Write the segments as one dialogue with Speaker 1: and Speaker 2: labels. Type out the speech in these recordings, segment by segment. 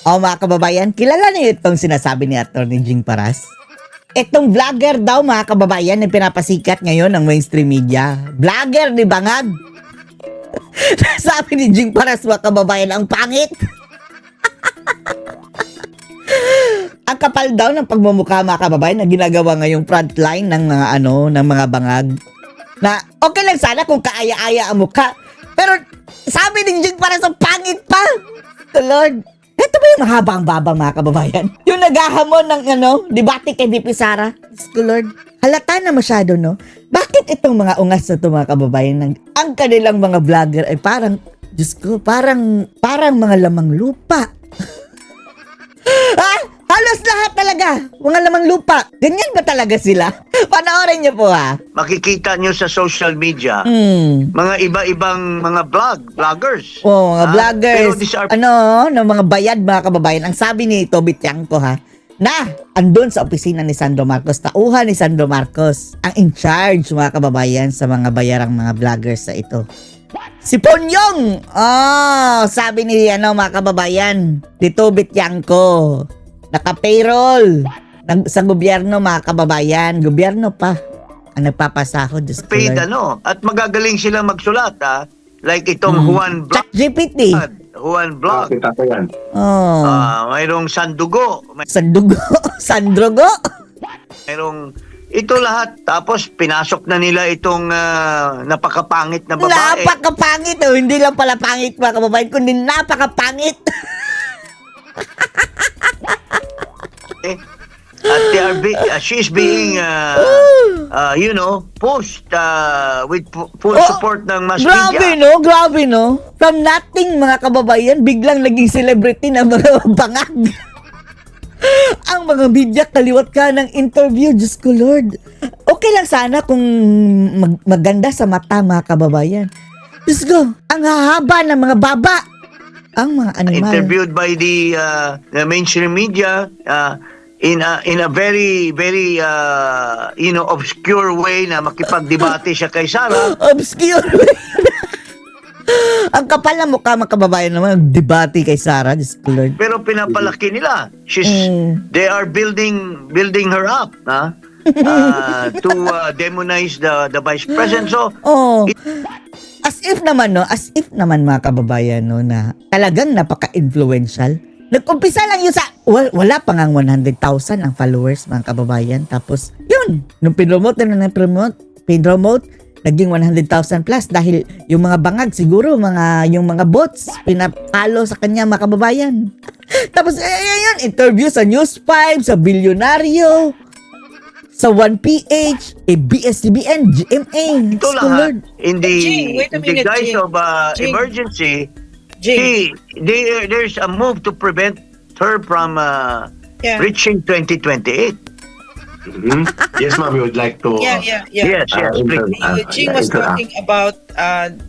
Speaker 1: O mga kababayan, kilala niyo itong sinasabi ni Atty. Jing Paras? Itong vlogger daw mga kababayan na pinapasikat ngayon ng mainstream media. Vlogger ni Bangag. Sabi ni Jing Paras mga kababayan, ang pangit. Ang kapal daw ng pagmumukha mga kababayan na ginagawa ngayong frontline ng mga ng mga bangag. Na okay lang sana kung kaaya-aya ang mukha. Pero sabi ni Jing Paras, ang pangit pa. The Lord. Ito ba yung mahabang baba mga kababayan? Yung naghahamon ng debate kay VP Sara? Lord, halata na masyado, no? Bakit itong mga ungas na ito mga kababayan, ang kanilang mga vlogger ay parang, Diyos ko, parang mga lamang lupa. Halos lahat talaga, mga lamang lupa. Ganyan ba talaga sila? Panoorin niyo po ha.
Speaker 2: Makikita nyo sa social media, mga iba-ibang mga vloggers.
Speaker 1: Mga vloggers.
Speaker 2: Pero these are...
Speaker 1: ng mga bayad mga kababayan. Ang sabi ni Toby Tiangco ha, na andun sa opisina ni Sandro Marcos, tauhan ni Sandro Marcos, ang in charge mga kababayan sa mga bayarang mga vloggers sa ito. Si Ponyong! Sabi ni mga kababayan, ni Toby Tiangco, naka-payroll sa gobyerno mga kababayan. Gobyerno pa ang nagpapasahod.
Speaker 2: Paid at magagaling sila magsulat like itong Juan Blog.
Speaker 1: ChatGPT.
Speaker 2: Juan Blog. Mayroong Sandugo.
Speaker 1: Sandrogo.
Speaker 2: Mayroong ito lahat. Tapos pinasok na nila itong napakapangit na babae.
Speaker 1: Napakapangit. Hindi lang pala pangit mga kababayan, kundi napakapangit.
Speaker 2: At she's being pushed with full support ng mass media.
Speaker 1: Grabe no. From nothing mga kababayan, biglang naging celebrity na mga bangag. Ang mga media kaliwat ka ng interview, Diyos ko Lord. Okay lang sana kung maganda sa mata mga kababayan. Diyos ko, ang hahaba ng mga baba. Ang mga animal.
Speaker 2: Interviewed by the mainstream media in a very obscure way na makipagdebate siya kay Sara.
Speaker 1: Obscure way. Ang kapal na mukha mga kababayan naman debate kay Sara, Diyos ko Lord.
Speaker 2: Pero pinapalaki nila. They are building her up, to demonize the vice president. So as if naman mga kababayan na talagang napaka-influential. Nag-umpisa lang yun sa wala pa ngang 100,000 ang followers mga kababayan. Tapos yun, nung pinromote naging 100,000 plus dahil yung mga bangag siguro yung mga bots pinapalo sa kanya mga kababayan. Tapos yun, interview sa News 5, sa Bilyonaryo, sa 1PH, BS-CBN, GMA. Ito lahat, in the guise of emergency, there's a move to prevent her from reaching 2028.
Speaker 3: Yes, ma'am, we would like to...
Speaker 2: Yes, please.
Speaker 4: Jing was talking about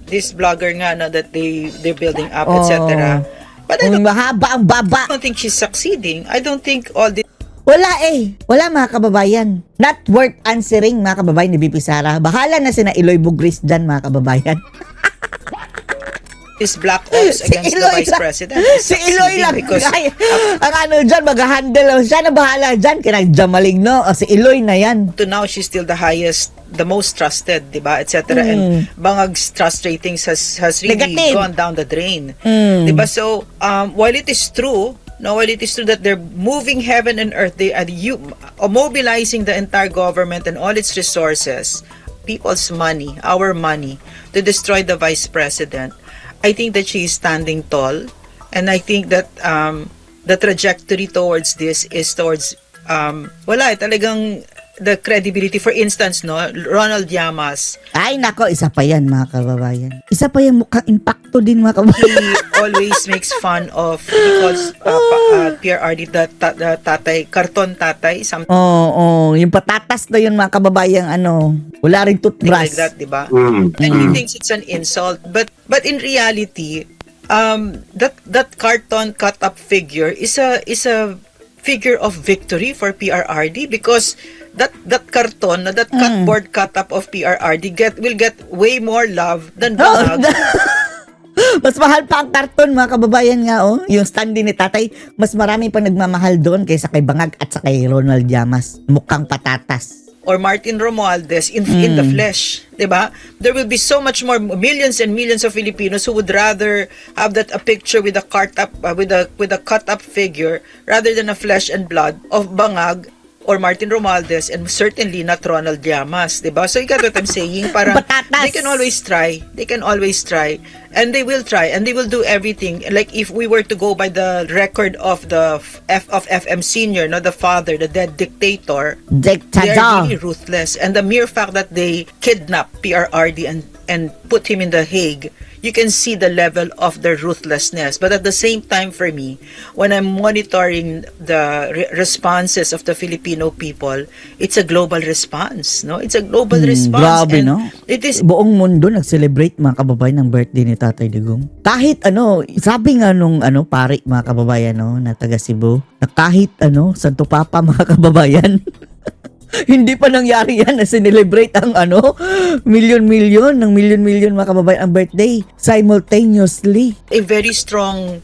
Speaker 4: this blogger nga that they're building up, etc. But I
Speaker 1: mahaba ang baba.
Speaker 4: don't think she's succeeding. I don't think all this
Speaker 1: Wala mga kababayan. Not worth answering mga kababayan ni VP Sara. Bahala na sina Eloy Bugris dyan mga kababayan.
Speaker 4: black ops against the vice president is
Speaker 1: Si Eloy lang.
Speaker 4: because
Speaker 1: Ang dyan, mag-handle. Siya na bahala dyan. Kinag Maligno. Si Eloy na yan.
Speaker 4: to now she's still the most trusted, diba, etc. And Bangag's trust ratings has really
Speaker 1: Negative.
Speaker 4: gone down the drain, diba? So while it is true that they're moving heaven and earth, they are mobilizing the entire government and all its resources, people's money, our money, to destroy the vice president. I think that she is standing tall, and I think that the trajectory towards this is towards talagang the credibility. For instance, Ronald Llamas,
Speaker 1: Ay, nako, isa pa yan mga kababayan. Isa pa yan, mukhang impacto din mga kababayan.
Speaker 4: he always makes fun of, he calls PRRD the tatay, karton tatay, something
Speaker 1: Yung patatas na yun mga kababayang wala rin toothbrush.
Speaker 4: like that, diba? And he thinks it's an insult, but in reality, that carton cut up figure is a figure of victory for PRRD, because that karton, that cardboard cut up of PRRD will get way more love than Bangag.
Speaker 1: Mas mahal pa ang karton, mga kababayan nga, oh. Yung standee ni tatay, mas marami pa nagmamahal doon kaysa kay Bangag at sa kay Ronald Llamas. Mukhang patatas.
Speaker 4: Or Martin Romualdez in the flesh, 'di ba? There will be so much more millions and millions of Filipinos who would rather have a picture with a with a cut up figure rather than a flesh and blood of Bangag or Martin Romualdez, and certainly not Ronald Llamas, 'di ba? So you got what I'm saying, parang
Speaker 1: Patatas.
Speaker 4: they can always try, and they will try, and they will do everything. Like if we were to go by the record of the FM Senior, no, the father, the dead dictator, they are really ruthless. And the mere fact that they kidnap PRRD and put him in The Hague, you can see the level of their ruthlessness. But at the same time, for me, when I'm monitoring the responses of the Filipino people, it's a global response, no? It's a global response.
Speaker 1: Grabe,
Speaker 4: and
Speaker 1: no?
Speaker 4: It is
Speaker 1: Buong mundo nag-celebrate, mga kababayan, ng birthday ni Tatay Digong. Kahit sabi nga nung pari, mga kababayan, no, na taga Cebu, na kahit Santo Papa, mga kababayan, hindi pa nangyari yan na sinelebrate ang milyon-milyon mga kababayan ang birthday simultaneously.
Speaker 4: a very strong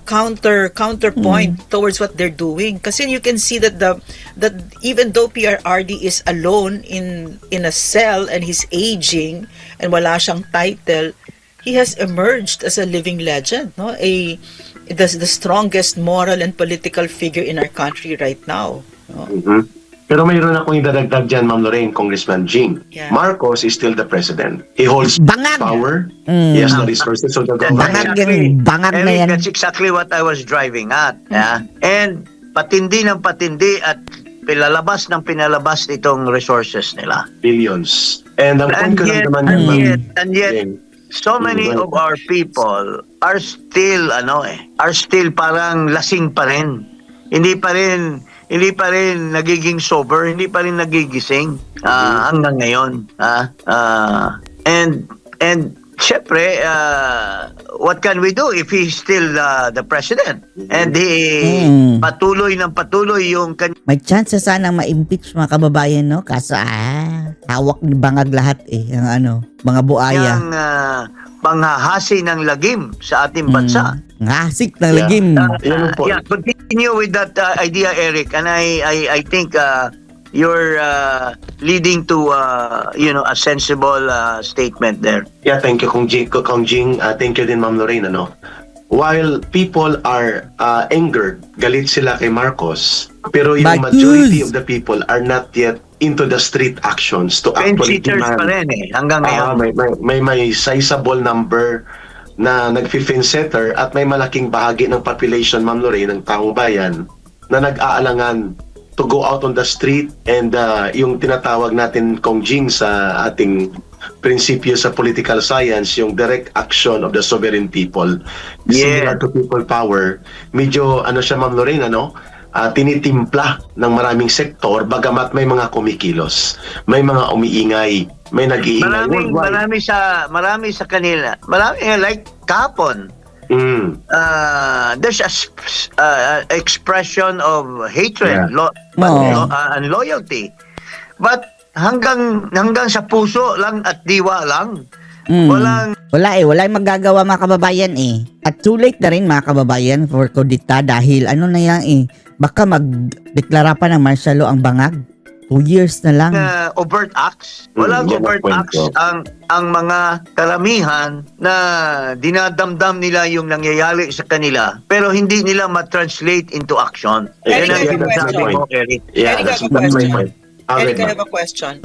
Speaker 4: counterpoint towards what they're doing, kasi you can see that that even though PRRD is alone in a cell and he's aging and wala siyang title, he has emerged as a living legend, no, the strongest moral and political figure in our country right now, no?
Speaker 3: Pero mayroon akong idadagdag dyan, Ma'am Lorraine, Congressman Jing.
Speaker 4: Yeah.
Speaker 3: Marcos is still the president. He holds
Speaker 1: Bangag.
Speaker 3: power. He has the resources of the government.
Speaker 1: Bangag na yan.
Speaker 2: That's exactly what I was driving at. Yeah? And patindi ng patindi at pinalabas itong resources nila.
Speaker 3: Billions. And ang point ko lang naman yan, Ma'am
Speaker 2: And yet,
Speaker 3: Jing,
Speaker 2: so many of our people are still parang lasing pa rin. Hindi pa rin nagiging sober, hindi pa rin nagigising hanggang ngayon. And syempre, what can we do if he's still the president? And patuloy yung
Speaker 1: May chance sana ma-impeach, mga kababayan, no? Kaso hawak ni Bangag lahat ang mga buaya.
Speaker 2: kanyang panghahasi ng lagim sa ating bansa.
Speaker 1: Ngasik ng lagim.
Speaker 3: Yan ang point.
Speaker 2: Yeah, continue with that idea, Eric, and I think you're leading to a sensible statement there.
Speaker 3: Yeah, thank you, Kong Jing. Thank you din, Ma'am Lorraine. While people are angered, galit sila kay Marcos, pero yung majority of the people are not yet into the street actions to actually
Speaker 2: Fence-sitters pa rin hanggang ngayon.
Speaker 3: May sizable number na nag-fence-sitter at may malaking bahagi ng population, Ma'am Lorraine, ng taong bayan na nag-aalangan to go out on the street and yung tinatawag natin, Kong Jing, sa ating prinsipyo sa political science, yung direct action of the sovereign people, similar to people power. Medyo siya, Ma'am Lorraine, tinitimpla ng maraming sektor, bagamat may mga kumikilos, may mga umiingay, may nag-iingay worldwide.
Speaker 2: Marami sa kanila. Like kahapon. There's a expression of hatred, and loyalty. But hanggang sa puso lang at diwa lang.
Speaker 1: Walang magagawa, mga kababayan At too late na rin, mga kababayan, for kudita dahil na yan baka magdeklara pa ng martial law ang Bangag. 2 years na lang.
Speaker 2: Overt acts. Walang overt acts ang mga karamihan na dinadamdam nila yung nangyayari sa kanila pero hindi nila ma-translate into action.
Speaker 4: Eric, I have a
Speaker 2: sabi mo, Eric.
Speaker 3: Yeah, that's my point.
Speaker 4: Eric, I have a question.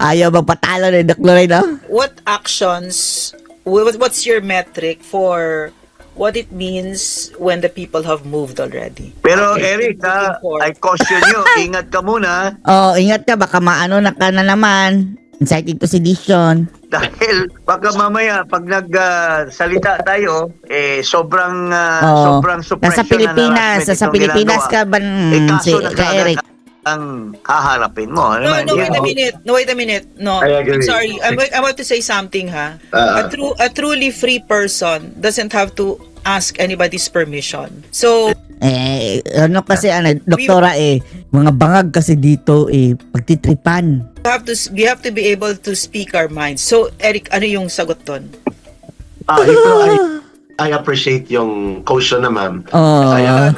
Speaker 1: Ayaw magpatalo ni Doc Lorraine,
Speaker 4: What actions, what's your metric for what it means when the people have moved already?
Speaker 2: Pero Eric, I caution you, ingat ka muna
Speaker 1: ingat ka, baka maano na ka na naman. Inciting to sedition.
Speaker 2: dahil baka mamaya pag nagsalita tayo sobrang suppression
Speaker 1: sa Pilipinas ka ba
Speaker 2: kaso na
Speaker 1: Eric?
Speaker 2: ang haharapin mo.
Speaker 4: No, wait a minute. No,
Speaker 3: I agree.
Speaker 4: I'm sorry. I want to say something, ha? A truly free person doesn't have to ask anybody's permission. So,
Speaker 1: kasi doktora mga bangag kasi dito pagtitripan.
Speaker 4: we have to be able to speak our minds. So, Eric, ano yung sagot doon?
Speaker 3: Pero I appreciate yung caution na ma'am. Kaya,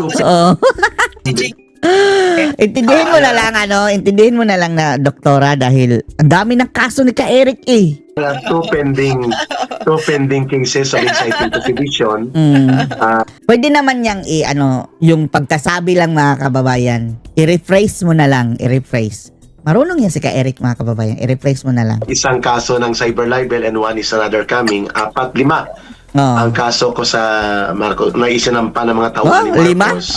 Speaker 1: Intindihin mo na lang, intindihin mo na lang na doktora dahil ang dami ng kaso ni Ka Eric eh.
Speaker 3: two pending cases of inciting to sedition.
Speaker 1: Pwede naman niyang yung pagkasabi lang mga kababayan, i-rephrase mo na lang, i-rephrase. Marunong yan si Ka Eric mga kababayan, i-rephrase mo na lang.
Speaker 3: Isang kaso ng cyber libel and one is another coming. 4, 5 ang kaso ko sa Marcos na isinampa ng mga tauhan ni
Speaker 1: 5?
Speaker 3: Marcos.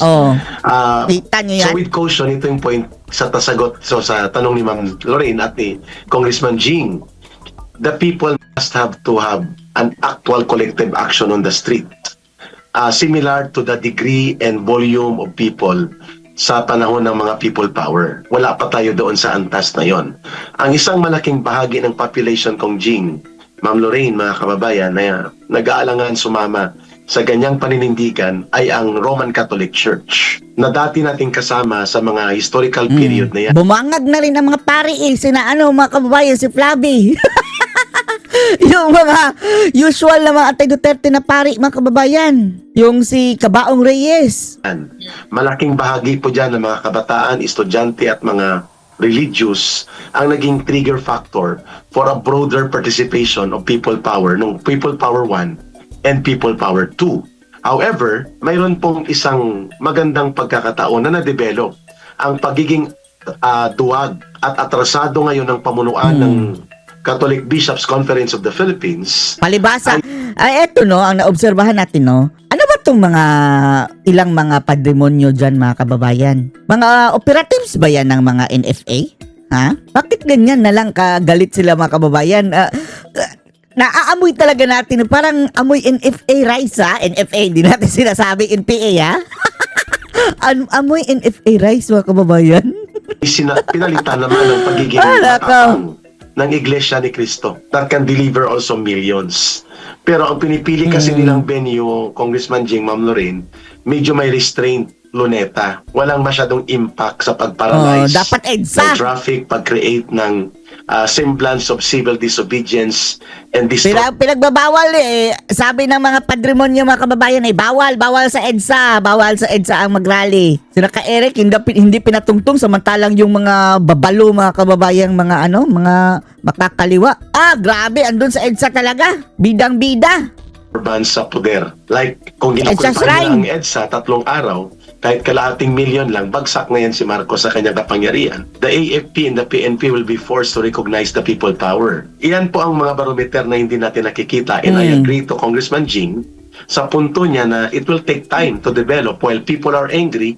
Speaker 1: Kita niyo yan.
Speaker 3: So with caution, ito yung point sa tasagot sa tanong ni Ma'am Lorraine at ni Congressman Jing. The people must have to have an actual collective action on the street. Similar to the degree and volume of people sa panahon ng mga people power. Wala pa tayo doon sa antas na yon. Ang isang malaking bahagi ng population kong Jing, Ma'am Lorraine, mga kababayan, na nag-aalangan sumama sa ganyang paninindigan ay ang Roman Catholic Church na dati nating kasama sa mga historical period na yan.
Speaker 1: Bumangag na rin ang mga pari sina mga kababayan, si Flavi. Yung mga usual na mga Antay Duterte na pari, mga kababayan. Yung si Cabaong Reyes.
Speaker 3: Malaking bahagi po dyan ng mga kabataan, estudyante at mga religious ang naging trigger factor for a broader participation of people power nung People Power 1 and People Power 2. However, mayroon pong isang magandang pagkakataon na na-develop ang pagiging duwag at atrasado ngayon ng pamunuan ng Catholic Bishops Conference of the Philippines.
Speaker 1: Palibasa. Eto ang naobserbahan natin Ano ba itong ilang mga patrimonyo dyan mga kababayan? Mga operatives ba yan ng mga NFA? Ha? Bakit ganyan na lang kagalit sila mga kababayan? Naaamoy talaga natin, parang amoy NFA rice NFA, hindi natin sinasabi NPA amoy NFA rice mga kababayan.
Speaker 3: Pinalitan naman ng pagiging matapang ng Iglesia ni Cristo that can deliver also millions. Pero ang pinipili kasi nilang venue, Congressman Jing, Ma'am Lorraine, medyo may restraint, Luneta. Walang masyadong impact sa pag-paralyze
Speaker 1: dapat EDSA.
Speaker 3: ng traffic, pag-create ng semblance of civil disobedience and
Speaker 1: Pinagbabawal sabi ng mga patrimonyo mga kababayan bawal sa EDSA. Bawal sa EDSA ang mag-rally. Sina Ka Eric hindi pinatungtong samantalang yung mga babalo mga kababayan, mga makakaliwa. Grabe, andun sa EDSA talaga. Bidang-bida.
Speaker 3: urban sa poder. Like, kung
Speaker 1: EDSA
Speaker 3: ginakulpahan nila ang EDSA 3 araw, kahit kalahating milyon lang, bagsak na yan si Marcos sa kanyang kapangyarihan. The AFP and the PNP will be forced to recognize the people power. Iyan po ang mga barometer na hindi natin nakikita. And I agree to Congressman Jing sa punto niya na it will take time to develop while people are angry,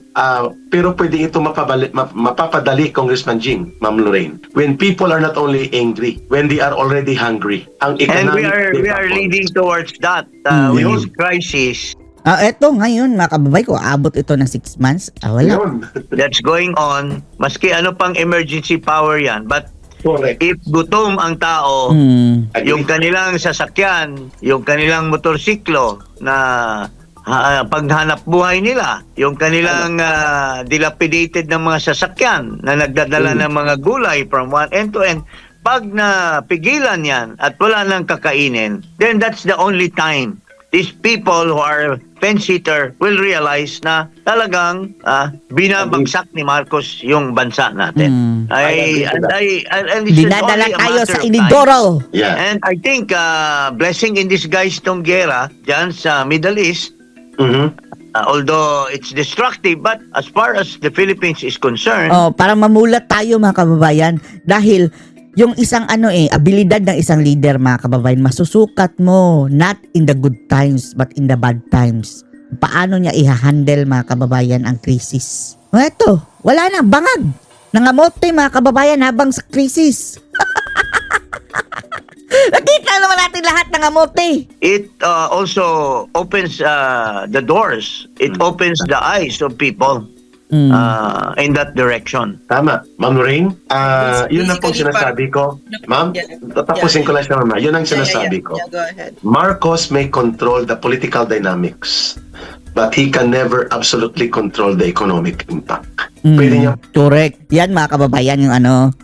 Speaker 3: pero pwede ito mapapadali, Congressman Jing, Ma'am Lorraine, when people are not only angry, when they are already hungry. Ang economic
Speaker 2: And we are leading towards that with this crisis
Speaker 1: Eto ngayon mga kababay ko, abot ito ng 6 months. Wala.
Speaker 2: that's going on. Maski ano pang emergency power yan. But
Speaker 3: Correct.
Speaker 2: if gutom ang tao, yung kanilang sasakyan, yung kanilang motorsiklo na paghanap buhay nila, yung kanilang dilapidated na mga sasakyan na nagdadala ng mga gulay from one end to end, pag napigilan yan at wala nang kakainin, then that's the only time these people who are fence-sitter will realize na talagang binabagsak ni Marcos yung bansa natin.
Speaker 1: Dinadala tayo sa inidoro.
Speaker 3: Yeah.
Speaker 2: And I think blessing in disguise tong gera dyan sa Middle East, although it's destructive, but as far as the Philippines is concerned,
Speaker 1: Para mamulat tayo mga kababayan dahil yung isang abilidad ng isang leader mga kababayan, masusukat mo not in the good times but in the bad times. Paano niya i-handle mga kababayan ang krisis? Eto, wala na, bangag. Nangamote mga kababayan habang sa krisis. Nakita naman natin lahat nangamote.
Speaker 2: it also opens the doors. It opens the eyes of people in that direction.
Speaker 3: Tama. Ma'am Lorraine, yun na po sinasabi ko. Ma'am, tapusin ko lang siya, mama. Yun ang sinasabi ko.
Speaker 4: Yeah, go ahead.
Speaker 3: Marcos may control the political dynamics, but he can never absolutely control the economic impact. Pwede niya
Speaker 1: Correct. Yan mga kababayan yung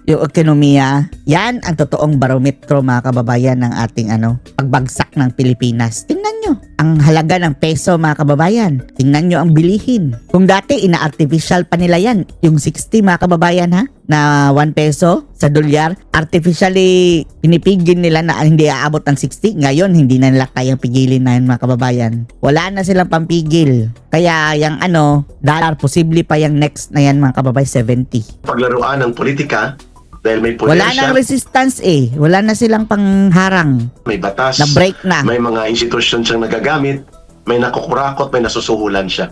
Speaker 1: yung ekonomiya. Yan ang totoong barometro mga kababayan ng ating pagbagsak ng Pilipinas. Tingnan nyo ang halaga ng peso mga kababayan. Tingnan nyo ang bilihin. Kung dati ina-artificial pa nila yan, yung 60 mga kababayan na 1 peso sa dolyar, artificially pinipigil nila na hindi aabot ng 60. Ngayon, hindi na nila kayang pigilin na yun mga kababayan. Wala na silang pampigil. Kaya yung dollar, posible pa yung next na yan mga kababayan, 70.
Speaker 3: paglaruan ng politika dahil may
Speaker 1: Wala
Speaker 3: polensya,
Speaker 1: nang resistance Wala na silang pangharang.
Speaker 3: may batas,
Speaker 1: Na break na.
Speaker 3: may mga institusyon siyang nagagamit, may nakukurakot, may nasusuhulan siya.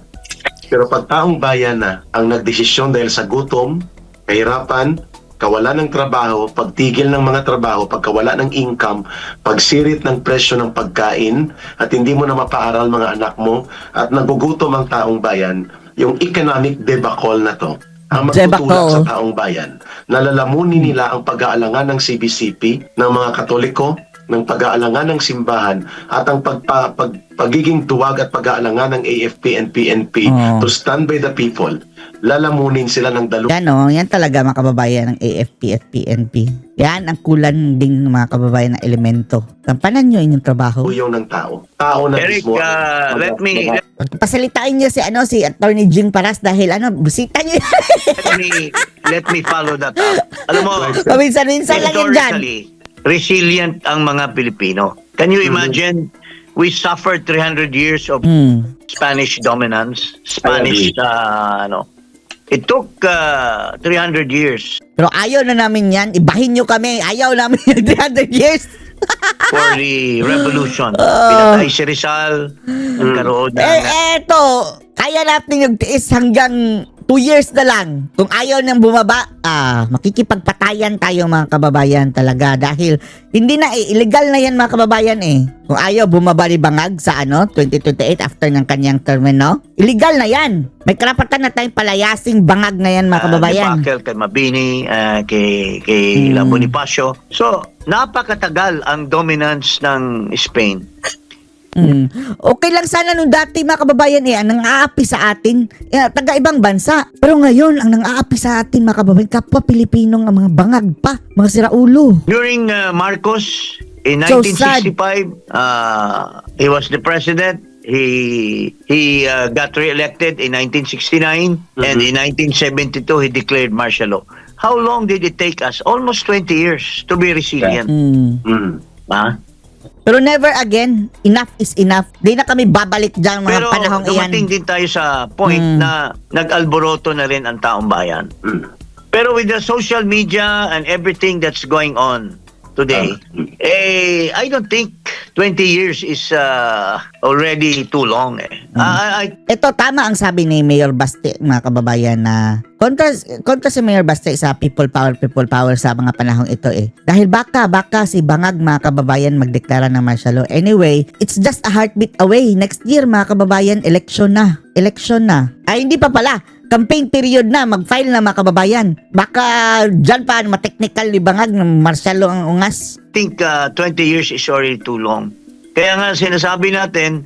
Speaker 3: Pero pag taong bayan na ang nagdesisyon dahil sa gutom, kahirapan, kawalan ng trabaho, pagtigil ng mga trabaho, pagkawala ng income, pagsirit ng presyo ng pagkain, at hindi mo na mapaaral mga anak mo, at nagugutom ang taong bayan, yung economic debacle na to, ang magtutulak
Speaker 1: Debacle.
Speaker 3: sa taong bayan. Nalalamunin nila ang pag-aalangan ng CBCP, ng mga Katoliko, ng pag-aalangan ng simbahan, at ang pagiging tuwag at pag-aalangan ng AFP and PNP to stand by the people. Lalamunin sila ng
Speaker 1: Yan yan talaga mga kababayan ng AFP at PNP. Yan ang kulan din ng mga kababayan ng elemento. Gampanan nyo inyong trabaho.
Speaker 3: uyong ng tao. Tao na
Speaker 2: Eric,
Speaker 3: mismo.
Speaker 1: Pasalitain nyo si Attorney Jing Paras dahil bisita nyo yan.
Speaker 2: let me follow that up. Alam mo,
Speaker 1: Paminsan-minsan lang yan dyan.
Speaker 2: historically, resilient ang mga Pilipino. Can you imagine? We suffered 300 years of Spanish dominance. Spanish, it took 300 years
Speaker 1: Pero ayaw na namin yan. Ibahin nyo kami. Ayaw namin yung 300 years.
Speaker 2: for the revolution. Pinatay si Rizal, nagkaroon ng...
Speaker 1: Eto, kaya natin yung tiis hanggang 2 years na lang. Kung ayaw nang bumaba, makikipagpatayan tayo mga kababayan talaga. Dahil hindi na illegal na yan mga kababayan Kung ayaw bumaba ni Bangag sa 2028 after ng kanyang termino, illegal na yan. May karapatan na tayong palayasing Bangag na yan mga kababayan.
Speaker 2: Debacle kay Mabini, kay La Bonifacio. So, napakatagal ang dominance ng Spain.
Speaker 1: Okay lang sana nung dati mga kababayan ang nang-aapi sa atin taga-ibang bansa. Pero ngayon ang nang-aapi sa atin mga kababayan kapwa Pilipinong ang mga bangag pa, mga siraulo.
Speaker 2: During Marcos, in
Speaker 1: So sad.
Speaker 2: 1965, he was the president. He got re-elected in 1969, and in 1972 he declared martial law. How long did it take us? Almost 20 years to be resilient. Ha?
Speaker 1: Pero never again, enough is enough. Di na kami babalik dyan mga
Speaker 2: Pero
Speaker 1: panahong iyan.
Speaker 2: dumating din tayo sa point na nag-alboroto na rin ang taong bayan. Pero with the social media and everything that's going on today, I don't think 20 years is already too long.
Speaker 1: Ito, tama ang sabi ni Mayor Baste, mga kababayan, na kontra si Mayor Baste sa people power sa mga panahong ito Dahil baka si Bangag mga kababayan magdeklara ng martial law. Anyway, it's just a heartbeat away. Next year mga kababayan, election na. Ay, hindi pa pala. Campaign period na, mag-file na mga kababayan. Baka dyan pa ma-technical ni Bangag ng martial law ang ungas.
Speaker 2: think 20 years is already too long. Kaya nga sinasabi natin,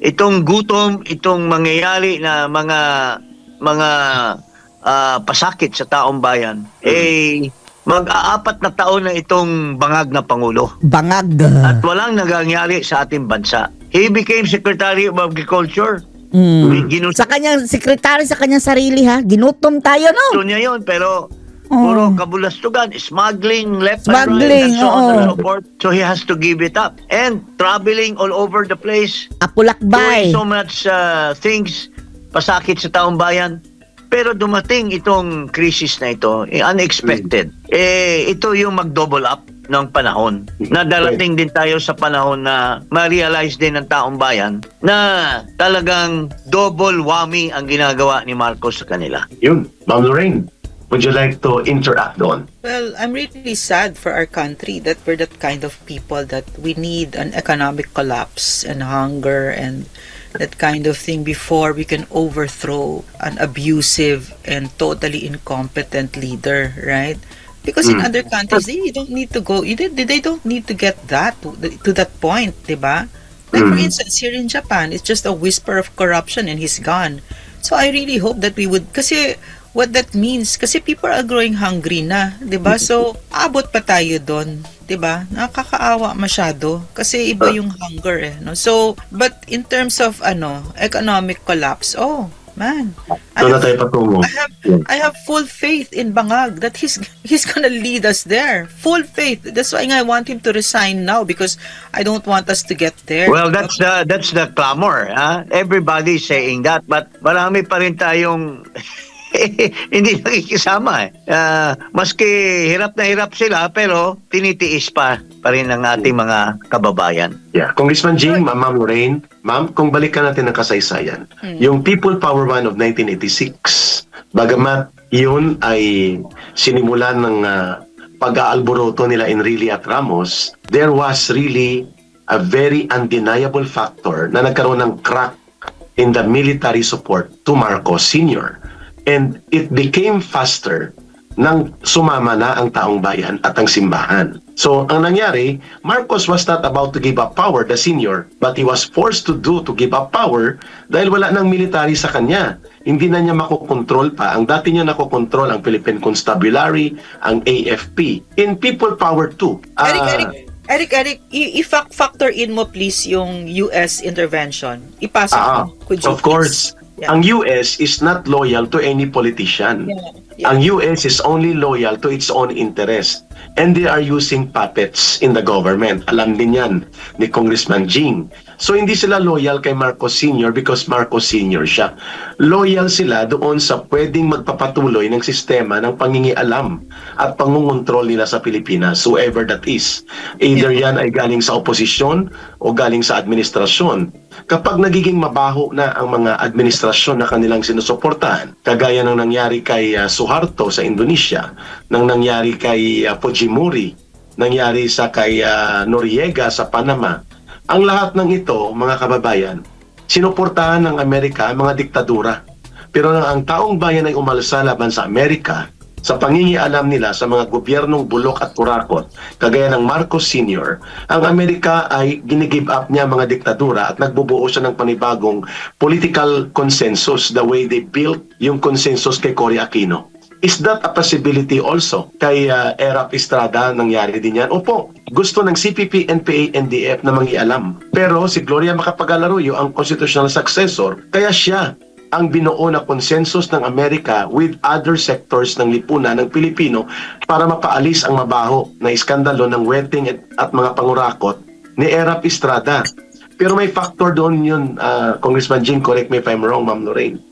Speaker 2: itong gutom, itong mangyayari na mga pasakit sa taong bayan, mag-aapat na taon na itong Bangag na Pangulo.
Speaker 1: Bangag.
Speaker 2: At walang nangyayari sa ating bansa. He became Secretary of Agriculture.
Speaker 1: Sa kanyang sekretary, sa kanyang sarili ginutom tayo, no?
Speaker 2: Gusto niya yun, pero puro kabulastugan, smuggling, left
Speaker 1: Smuggling,
Speaker 2: and right, and so on and so forth. So he has to give it up. And traveling all over the place,
Speaker 1: Apulakbay.
Speaker 2: doing so much things, pasakit sa taong bayan. Pero dumating itong crisis na ito, unexpected. Ito yung mag-double up ng panahon. Na darating din tayo sa panahon na ma-realize din ng taong bayan na talagang double whammy ang ginagawa ni Marcos sa kanila.
Speaker 3: Yun. Ma'am Lorraine, would you like to interact on?
Speaker 4: Well, I'm really sad for our country that we're that kind of people that we need an economic collapse and hunger and that kind of thing before we can overthrow an abusive and totally incompetent leader, right? Because in other countries, they don't need to go, they don't need to get that to that point, diba? Like for instance, here in Japan, it's just a whisper of corruption and he's gone. So I really hope that we would, kasi what that means. Kasi people are growing hungry na, 'di ba? So, abot pa tayo doon, 'di ba? Nakakaawa masyado kasi iba yung hunger eh, no? So, but in terms of economic collapse, oh, man.
Speaker 3: Doon na tayo patungo.
Speaker 4: I have full faith in Bangag that he's gonna lead us there. Full faith. That's why I want him to resign now because I don't want us to get there.
Speaker 2: Well, that's the clamor. Everybody's saying that, but marami pa rin tayong hindi nakikisama. Maski hirap na hirap sila, pero tinitiis pa rin ng ating mga kababayan.
Speaker 3: Yeah, Congressman Jing, Ma'am Lorraine, Ma'am, kung balikan natin ang kasaysayan, yung People Power One of 1986, bagamat yun ay sinimulan ng pag-aalboroto nila Enrile at Ramos, there was really a very undeniable factor na nagkaroon ng crack in the military support to Marcos Sr. And it became faster nang sumama na ang taong bayan at ang simbahan. So, ang nangyari, Marcos was not about to give up power, the senior, but he was forced to give up power dahil wala nang military sa kanya. Hindi na niya makokontrol pa. Ang dati niya nakokontrol ang Philippine Constabulary, ang AFP. In People Power 2.
Speaker 4: Eric, i-factor in mo please yung US intervention. Ipasok mo. Could you
Speaker 3: Of course.
Speaker 4: please?
Speaker 3: Ang US is not loyal to any politician.
Speaker 4: Yeah.
Speaker 3: Ang US is only loyal to its own interest. And they are using puppets in the government. Alam din yan ni Congressman Jing. So hindi sila loyal kay Marcos Sr. because Marcos Sr. siya. Loyal sila doon sa pwedeng magpapatuloy ng sistema ng pangingialam at pangungontrol nila sa Pilipinas, whoever that is. Either yan ay galing sa oposisyon o galing sa administrasyon. Kapag nagiging mabaho na ang mga administrasyon na kanilang sinusuportahan, kagaya ng nangyari kay Suharto sa Indonesia, ng nangyari kay Fujimori, nangyari sa kay Noriega sa Panama, ang lahat ng ito, mga kababayan, sinuportahan ng Amerika ang mga diktadura. Pero nang ang taong bayan ay umalsa laban sa Amerika, sa pangingialam nila sa mga gobyernong bulok at kurakot, kagaya ng Marcos Sr., ang Amerika ay ginigive up niya mga diktadura at nagbubuo siya ng panibagong political consensus the way they built yung consensus kay Cory Aquino. Is that a possibility also kay Erap Estrada? Nangyari din yan? Opo, gusto ng CPP, NPA, NDF na mangialam. Pero si Gloria Macapagal-Arroyo ang constitutional successor, kaya siya ang binuo na consensus ng Amerika with other sectors ng lipunan ng Pilipino para mapaalis ang mabaho na iskandalo ng wetting at mga pangurakot ni Erap Estrada. Pero may factor doon yun, Congressman Jing, correct me if I'm wrong, Ma'am Lorraine.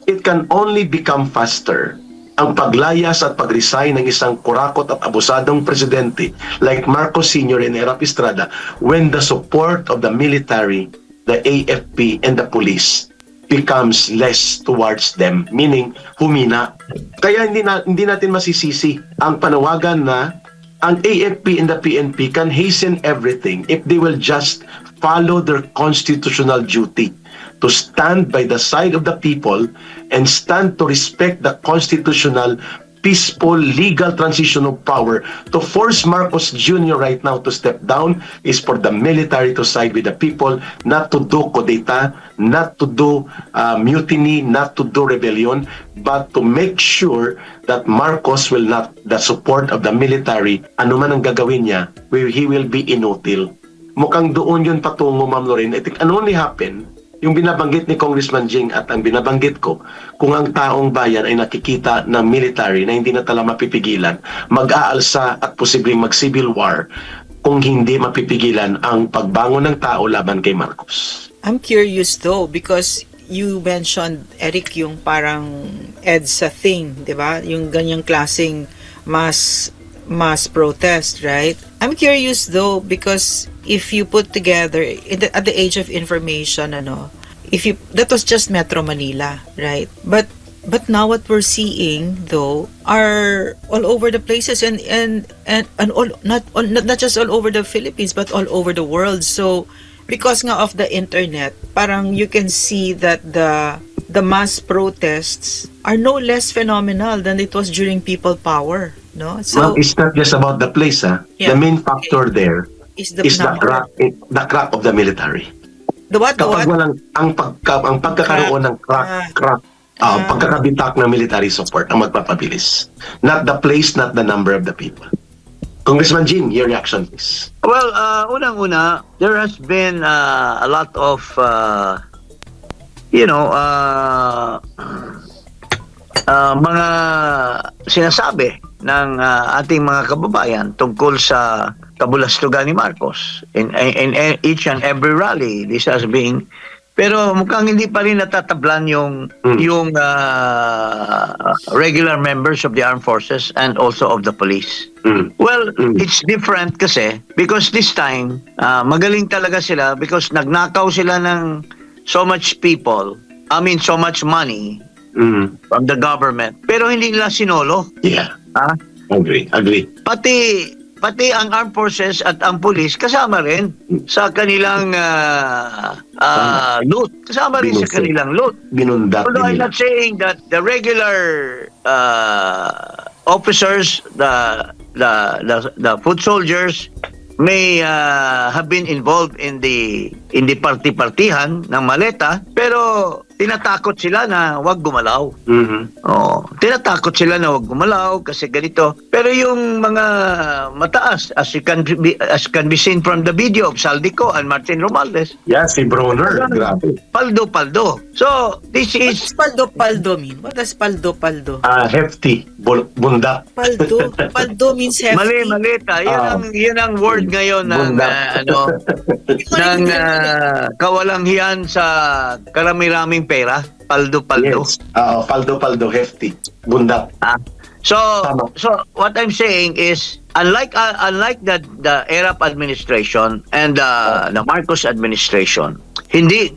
Speaker 3: It can only become faster ang paglayas at pag-resign ng isang kurakot at abusadong presidente like Marcos Sr. and Erap Estrada when the support of the military, the AFP, and the police becomes less towards them, meaning humina. Kaya hindi natin masisisi ang panawagan na ang AFP and the PNP can hasten everything if they will just follow their constitutional duty to stand by the side of the people and stand to respect the constitutional, peaceful, legal transition of power. To force Marcos Jr. right now to step down is for the military to side with the people, not to do kudeta, not to do mutiny, not to do rebellion, but to make sure that Marcos will not, the support of the military, ano man ang gagawin niya, he will be inutil. Mukhang doon yun patungo, Ma'am Lorraine. I think ano only happen, yung binabanggit ni Congressman Jing at ang binabanggit ko, kung ang taong bayan ay nakikita ng military na hindi na tala mapipigilan, mag-aalsa at posibleng mag-civil war kung hindi mapipigilan ang pagbangon ng tao laban kay Marcos.
Speaker 4: I'm curious though because you mentioned, Eric, yung parang EDSA thing, di ba? Yung ganyang klaseng mass protest, right? I'm curious though because if you put together at the age of information, that was just Metro Manila, right? But now what we're seeing though are all over the places and all, not just all over the Philippines but all over the world. So because nga of the internet, parang you can see that the mass protests are no less phenomenal than it was during People Power, no? So
Speaker 3: Well, it's not just about the place,
Speaker 4: Yeah.
Speaker 3: The main factor there
Speaker 4: is
Speaker 3: is the crack of the military.
Speaker 4: The what?
Speaker 3: Kapag walang ang pagkakaroon ng crack Pagkakabitak ng military support ang magpapabilis. Not the place, not the number of the people. Congressman Jing, your reaction, please.
Speaker 2: Well, unang-una, there has been a lot of, mga sinasabi ng ating mga kababayan tungkol sa kabulastugan ni Marcos. In each and every rally, this has been. Pero mukhang hindi pa rin natatablan yung regular members of the armed forces and also of the police. Well, it's different kasi because this time, magaling talaga sila because nagnakaw sila ng so much people, so much money from the government. Pero hindi nila sinolo.
Speaker 3: Yeah.
Speaker 2: Ha?
Speaker 3: Agree.
Speaker 2: Pati ang armed forces at ang police kasama rin sa kanilang loot. Kasama rin sa kanilang loot.
Speaker 3: Binundak
Speaker 2: Although I'm
Speaker 3: din
Speaker 2: not saying that the regular officers, the foot soldiers may have been involved in the party-partihan ng maleta, pero tinatakot sila na wag gumalaw. Tinatakot sila na wag gumalaw kasi ganito. Pero yung mga mataas, as can be seen from the video of Saldico and Martin Romualdez,
Speaker 3: Yeah, si Broner. Grabe.
Speaker 2: paldo. So, this
Speaker 4: What
Speaker 2: is
Speaker 4: does paldo mean? What does paldo?
Speaker 3: Hefty. Bundak.
Speaker 4: Paldo means hefty.
Speaker 2: malita. Yun ang word ngayon ng
Speaker 3: Bundak.
Speaker 2: ng kawalang-hiyan sa karami-raming pera. Paldo.
Speaker 3: Yes. Paldo. Hefty. Bundak.
Speaker 2: So
Speaker 3: Tama.
Speaker 2: what I'm saying is unlike the ERAP administration and the Marcos administration, hindi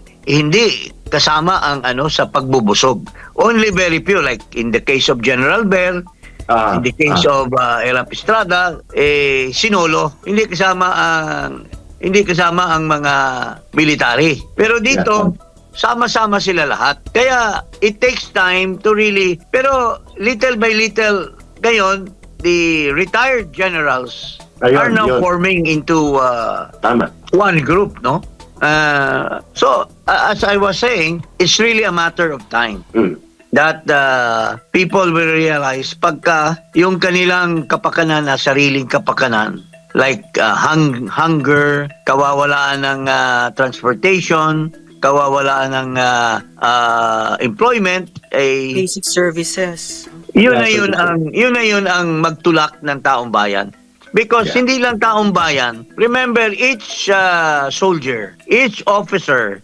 Speaker 2: kasama ang sa pagbubusog. Only very few, like in the case of General Bel, in the case of ERAP Estrada, sinolo, hindi kasama ang mga military. Pero dito, sama-sama sila lahat. Kaya it takes time to really, pero little by little, ngayon, the retired generals are now forming into
Speaker 3: Tama.
Speaker 2: one group, no? So, as I was saying, it's really a matter of time that people will realize pagka yung kanilang kapakanan na sariling kapakanan, like hunger, kawawalaan ng transportation, kawawalaan ng employment,
Speaker 4: Basic services.
Speaker 2: yun na yun ang magtulak ng taong bayan. Because hindi lang taong bayan, remember, each soldier, each officer,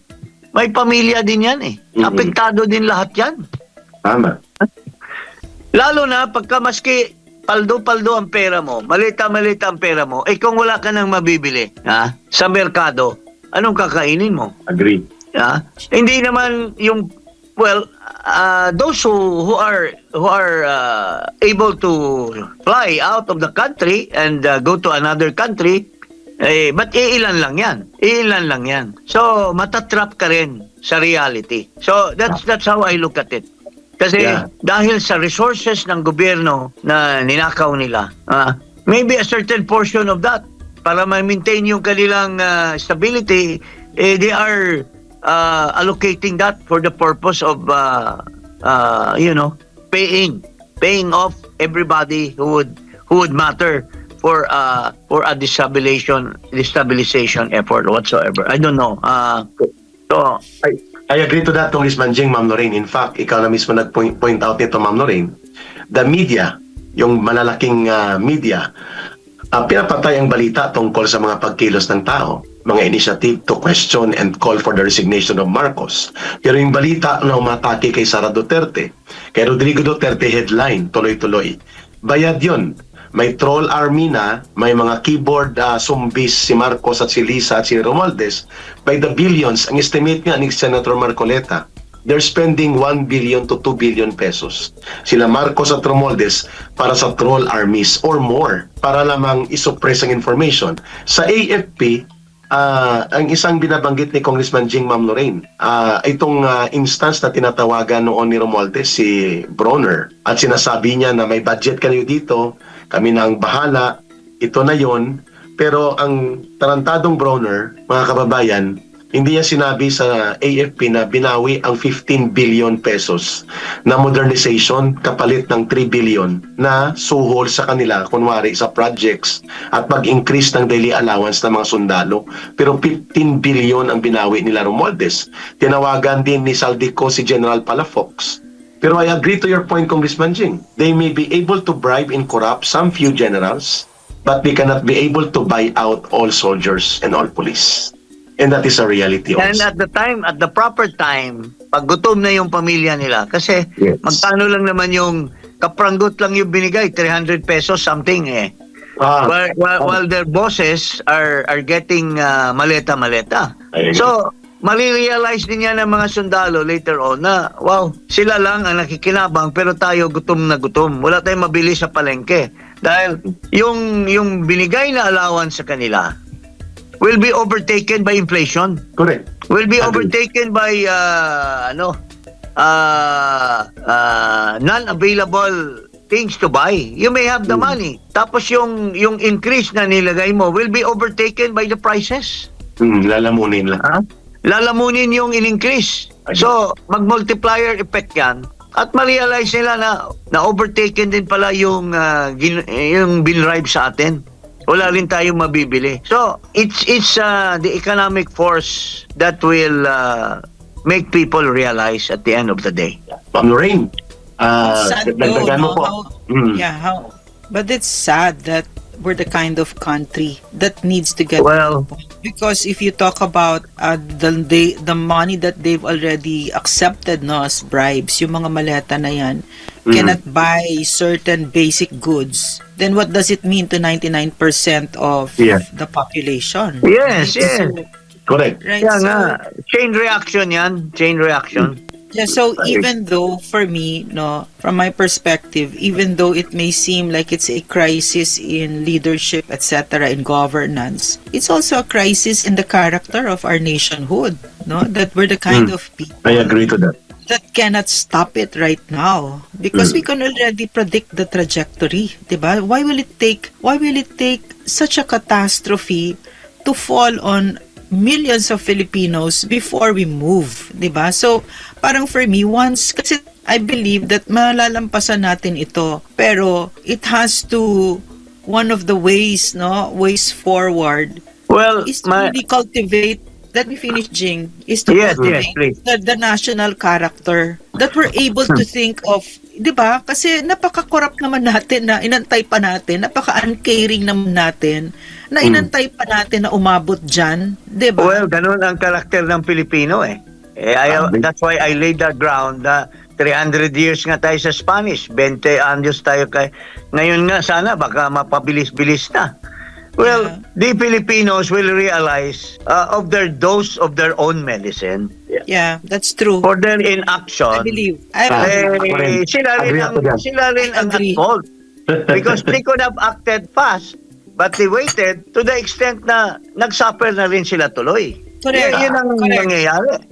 Speaker 2: may pamilya din yan eh. Apektado din lahat yan.
Speaker 3: Tama.
Speaker 2: Lalo na pagka maski paldo-paldo ang pera mo, malita-malita ang pera mo, kung wala ka nang mabibili sa merkado, anong kakainin mo?
Speaker 3: Agree.
Speaker 2: Hindi naman yung those who are able to fly out of the country and go to another country, but ilan lang yan. So matatrap ka rin sa reality. So that's how I look at it. Kasi dahil sa resources ng gobyerno na ninakaw nila, maybe a certain portion of that para ma-maintain yung kanilang stability, they are allocating that for the purpose of paying off everybody who would matter for a destabilization effort whatsoever. I don't know. So
Speaker 3: I agree to that, Congressman Jing, Ma'am Lorraine. In fact, ikaw na mismo nag-point out nito, Ma'am Lorraine. The media, yung malalaking media, pinapatay ang balita tungkol sa mga pagkilos ng tao, mga initiative to question and call for the resignation of Marcos. Pero yung balita na umatake kay Sara Duterte, kay Rodrigo Duterte, headline, tuloy-tuloy. Bayad yun. May troll army na, may mga keyboard zombies si Marcos at si Lisa at si Romualdez. By the billions, ang estimate nga ni Senator Marcoleta, they're spending 1 billion to 2 billion pesos. Sila Marcos at Romualdez para sa troll armies or more para lamang isuppress ang information. Sa AFP, ang isang binabanggit ni Congressman Jing, Ma'am Lorraine, itong instance na tinatawagan noon ni Romualdez, si Broner, at sinasabi niya na may budget kayo dito, kami na ang bahala, ito na yon. Pero ang tarantadong Broner, mga kababayan, Hindi niya sinabi sa AFP na binawi ang 15 billion pesos na modernization kapalit ng 3 billion na suhol sa kanila, kunwari sa projects at mag-increase ng daily allowance ng mga sundalo. Pero 15 billion ang binawi nila Romualdez. Tinawagan din ni Saldico si General Palafox. Pero I agree to your point, Congressman Jing. They may be able to bribe and corrupt some few generals, but they cannot be able to buy out all soldiers and all police. And that is a reality
Speaker 2: And
Speaker 3: also.
Speaker 2: at the proper time, pag gutom na yung pamilya nila, kasi
Speaker 3: Yes.
Speaker 2: magkano lang naman yung kapranggot lang yung binigay, 300 pesos something eh. While their bosses are getting maleta-maleta.
Speaker 3: I agree.
Speaker 2: So, mali-realize din yan ng mga sundalo later on na, wow, sila lang ang nakikinabang pero tayo gutom na gutom. Wala tayong mabili sa palengke. Dahil yung binigay na allowance sa kanila will be overtaken by inflation.
Speaker 3: Correct.
Speaker 2: Will be
Speaker 3: Agree.
Speaker 2: overtaken by non-available things to buy. You may have the money. Tapos yung increase na nilagay mo will be overtaken by the prices.
Speaker 3: Lalamunin lang.
Speaker 2: Lalamunin yung in-increase. So, mag-multiplier effect yan. At ma-realize nila na overtaken din pala yung binribe sa atin. Wala rin tayong mabibili. So, it's the economic force that will make people realize at the end of the day.
Speaker 3: Ma'am Lorraine,
Speaker 4: Sad
Speaker 3: dagdagan mo po.
Speaker 4: But it's sad that we're the kind of country that needs to get
Speaker 2: Well,
Speaker 4: because if you talk about the money that they've already accepted no as bribes, yung mga maleta na yan cannot buy certain basic goods, then what does it mean to 99% of the population?
Speaker 2: yes,
Speaker 4: Right?
Speaker 2: yes.
Speaker 4: So,
Speaker 3: Correct.
Speaker 4: right,
Speaker 2: Kaya
Speaker 4: so,
Speaker 2: nga, chain reaction yan. Chain reaction.
Speaker 4: yeah, so even though for me, no, from my perspective, even though it may seem like it's a crisis in leadership, etc., in governance, it's also a crisis in the character of our nationhood, no, that we're the kind of people
Speaker 3: I agree to that.
Speaker 4: that cannot stop it right now because we can already predict the trajectory, diba? Why will it take such a catastrophe to fall on millions of Filipinos before we move, 'di ba? So, parang for me, kasi I believe that malalampasan natin ito, pero it has to, one of the ways forward
Speaker 2: Well,
Speaker 4: is to really cultivate, let me finish, Jing, is to
Speaker 2: Yes,
Speaker 4: cultivate
Speaker 2: please.
Speaker 4: the national character that we're able to think of, 'di ba? Kasi napaka-corrupt naman natin na inantay pa natin, napaka-uncaring naman natin na inantay pa natin na umabot diyan, 'di ba?
Speaker 2: well, ganun ang karakter ng Pilipino eh. That's why I laid the ground na 300 years nga tayo sa Spanish, 20 años tayo ngayon nga sana baka mapabilis-bilis na. Well, the Filipinos will realize of their dose of their own medicine.
Speaker 4: Yeah, that's true.
Speaker 2: For their inaction,
Speaker 4: I believe.
Speaker 2: sila rin ang at
Speaker 4: Agree.
Speaker 2: fault. Because they could have acted fast, but they waited to the extent na nagsuffer na rin sila tuloy.
Speaker 4: Correct.
Speaker 2: Yun ang
Speaker 4: Correct.
Speaker 2: nangyayari.